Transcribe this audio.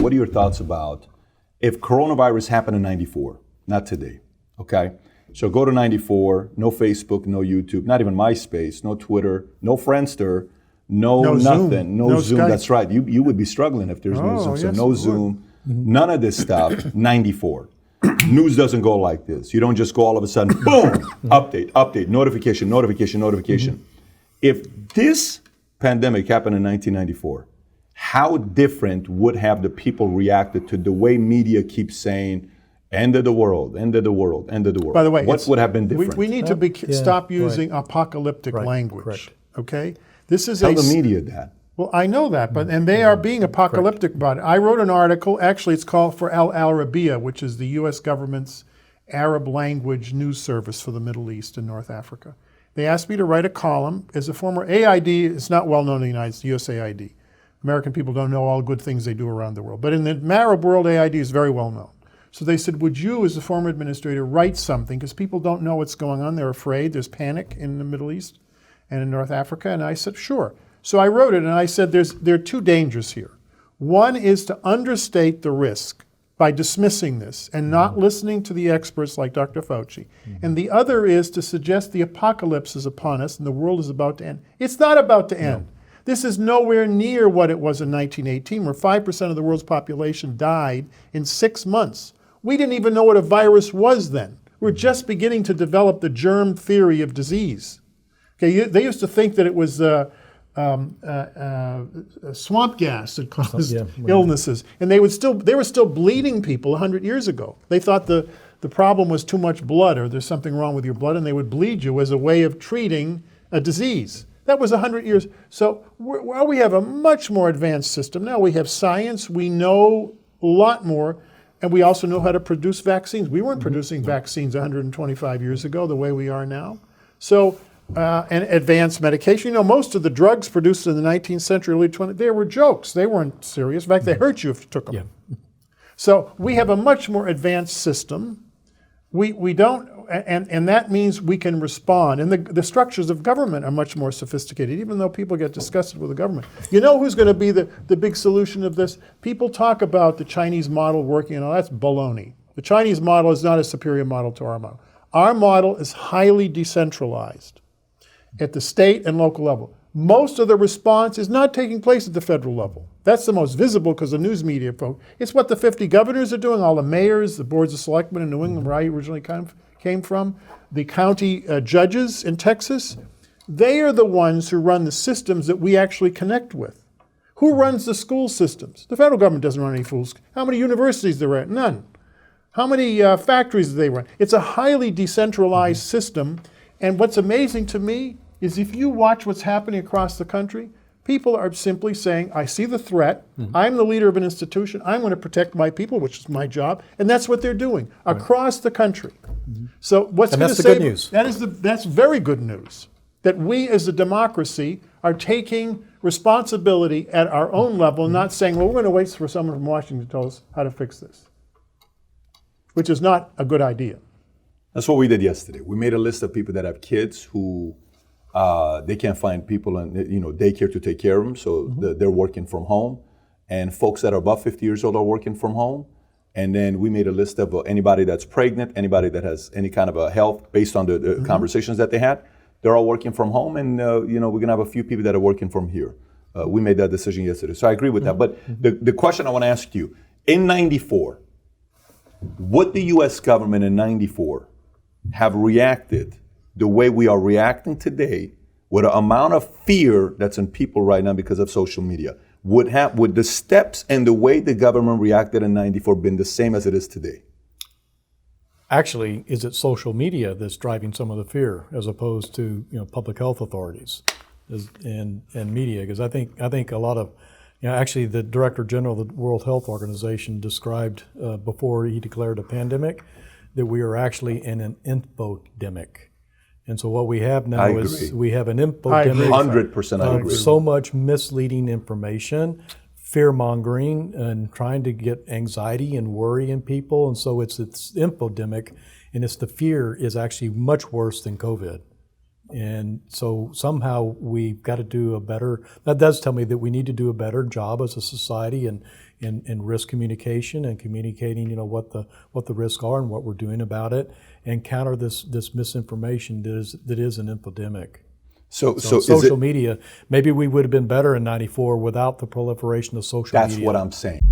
what are your thoughts about if coronavirus happened in 94, not today, okay? So go to 94, no Facebook, no YouTube, not even MySpace, no Twitter, no Friendster, no nothing, Zoom, no Zoom. Skype. That's right. You would be struggling if there's no Zoom. So yes, no it Zoom, none of this stuff, 94. News doesn't go like this. You don't just go all of a sudden, boom, update, notification. If this pandemic happened in 1994, how different would have the people reacted to the way media keeps saying, end of the world, end of the world, end of the world? By the way, what would have been different? We need to stop using apocalyptic language. Correct. Okay, this is Tell the media that. Well, I know that, and they are being apocalyptic about it. I wrote an article. Actually, it's called for Al Arabiya, which is the U.S. government's Arab language news service for the Middle East and North Africa. They asked me to write a column. As a former AID, it's not well known in the United States. USAID. American people don't know all the good things they do around the world, but in the Arab world, AID is very well known. So they said, would you, as a former administrator, write something? Because people don't know what's going on. They're afraid. There's panic in the Middle East and in North Africa. And I said, sure. So I wrote it, and I said, there are two dangers here. One is to understate the risk by dismissing this and not listening to the experts like Dr. Fauci. And the other is to suggest the apocalypse is upon us and the world is about to end. It's not about to end. This is nowhere near what it was in 1918, where 5% of the world's population died in 6 months. We didn't even know what a virus was then. We're just beginning to develop the germ theory of disease. Okay, they used to think that it was swamp gas that caused illnesses, and they were still bleeding people 100 years ago. They thought the problem was too much blood, or there's something wrong with your blood, and they would bleed you as a way of treating a disease. That was 100 years. So while we have a much more advanced system now, we have science, we know a lot more, and we also know how to produce vaccines. We weren't producing vaccines 125 years ago the way we are now. So. And advanced medication. You know, most of the drugs produced in the 19th century, early 20th, they were jokes. They weren't serious. In fact, they hurt you if you took them. Yeah. So we have a much more advanced system. We don't, and that means we can respond. And the structures of government are much more sophisticated, even though people get disgusted with the government. You know who's going to be the big solution of this? People talk about the Chinese model working, and all that's baloney. The Chinese model is not a superior model to our model. Our model is highly decentralized at the state and local level. Most of the response is not taking place at the federal level. That's the most visible because the news media folk. It's what the 50 governors are doing, all the mayors, the boards of selectmen in New England, where I originally came from, the county judges in Texas. They are the ones who run the systems that we actually connect with. Who runs the school systems? The federal government doesn't run any schools. How many universities there are? None. How many factories do they run? It's a highly decentralized system. And what's amazing to me is if you watch what's happening across the country, people are simply saying, I see the threat, I'm the leader of an institution, I'm going to protect my people, which is my job, and that's what they're doing across the country. So what's going to that's the save good news. That's very good news, that we as a democracy are taking responsibility at our own level and not saying, well, we're going to wait for someone from Washington to tell us how to fix this, which is not a good idea. That's what we did yesterday. We made a list of people that have kids who they can't find people in daycare to take care of them, so they're working from home. And folks that are above 50 years old are working from home. And then we made a list of anybody that's pregnant, anybody that has any kind of a health based on the conversations that they had. They're all working from home, and we're going to have a few people that are working from here. We made that decision yesterday, so I agree with that. But the question I want to ask you, in 94, would the U.S. government in 94 have reacted the way we are reacting today with the amount of fear that's in people right now because of social media? Would the steps and the way the government reacted in 94 been the same as it is today? Actually, is it social media that's driving some of the fear as opposed to public health authorities and media? Because I think a lot of actually the Director General of the World Health Organization described before he declared a pandemic that we are actually in an infodemic. And so what we have now is we have an infodemic 100% I agree. So much misleading information, fear-mongering, and trying to get anxiety and worry in people. And so it's infodemic, and it's the fear is actually much worse than COVID. And so somehow we've got to do a better, that does tell me that we need to do a better job as a society in risk communication and communicating, what the risks are and what we're doing about it, and counter this misinformation that is an infodemic. So social media, maybe we would have been better in '94 without the proliferation of social media. That's what I'm saying.